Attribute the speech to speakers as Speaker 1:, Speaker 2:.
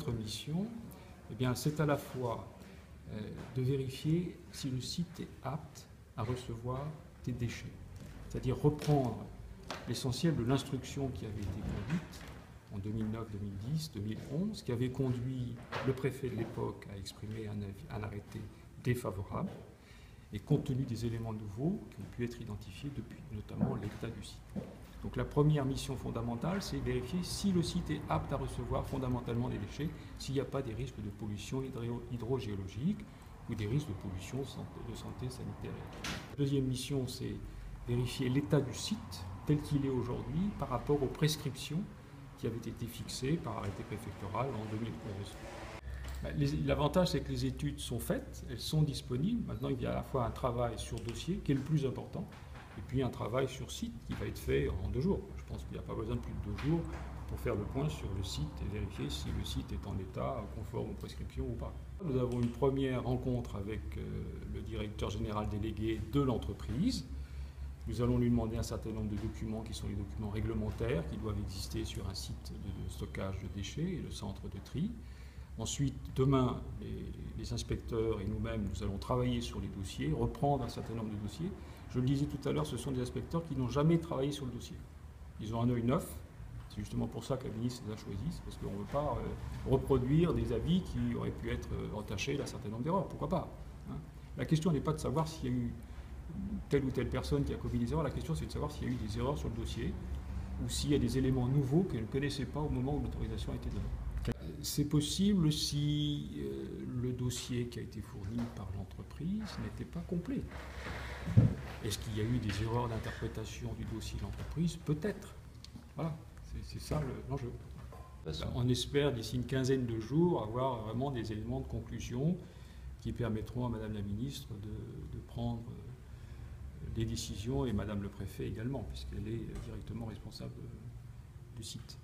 Speaker 1: notre mission, eh bien, c'est à la fois de vérifier si le site est apte à recevoir des déchets, c'est-à-dire reprendre l'essentiel de l'instruction qui avait été conduite en 2009, 2010, 2011, qui avait conduit le préfet de l'époque à exprimer un arrêté défavorable, et compte tenu des éléments nouveaux qui ont pu être identifiés depuis, notamment l'état du site. Donc la première mission fondamentale, c'est vérifier si le site est apte à recevoir fondamentalement des déchets, s'il n'y a pas des risques de pollution hydrogéologique ou des risques de pollution de santé sanitaire. La deuxième mission, c'est vérifier l'état du site tel qu'il est aujourd'hui par rapport aux prescriptions qui avaient été fixées par arrêté préfectoral en 2011. L'avantage, c'est que les études sont faites, elles sont disponibles. Maintenant, il y a à la fois un travail sur dossier, qui est le plus important, et puis un travail sur site qui va être fait en 2 jours. Je pense qu'il n'y a pas besoin de plus de 2 jours pour faire le point sur le site et vérifier si le site est en état conforme aux prescriptions ou pas. Nous avons une première rencontre avec le directeur général délégué de l'entreprise. Nous allons lui demander un certain nombre de documents qui sont les documents réglementaires qui doivent exister sur un site de stockage de déchets et le centre de tri. Ensuite, demain, les inspecteurs et nous-mêmes, nous allons travailler sur les dossiers, reprendre un certain nombre de dossiers. Je le disais tout à l'heure, ce sont des inspecteurs qui n'ont jamais travaillé sur le dossier. Ils ont un œil neuf. C'est justement pour ça que la ministre les a choisis, parce qu'on ne veut pas reproduire des avis qui auraient pu être entachés d'un certain nombre d'erreurs. Pourquoi pas, hein. La question n'est pas de savoir s'il y a eu telle ou telle personne qui a commis des erreurs. La question, c'est de savoir s'il y a eu des erreurs sur le dossier ou s'il y a des éléments nouveaux qu'elle ne connaissait pas au moment où l'autorisation a été donnée. C'est possible si le dossier qui a été fourni par l'entreprise n'était pas complet. Est-ce qu'il y a eu des erreurs d'interprétation du dossier de l'entreprise? Peut-être. Voilà, c'est ça l'enjeu. On espère d'ici une quinzaine de jours avoir vraiment des éléments de conclusion qui permettront à Madame la Ministre de prendre des décisions, et Madame le Préfet également, puisqu'elle est directement responsable du site.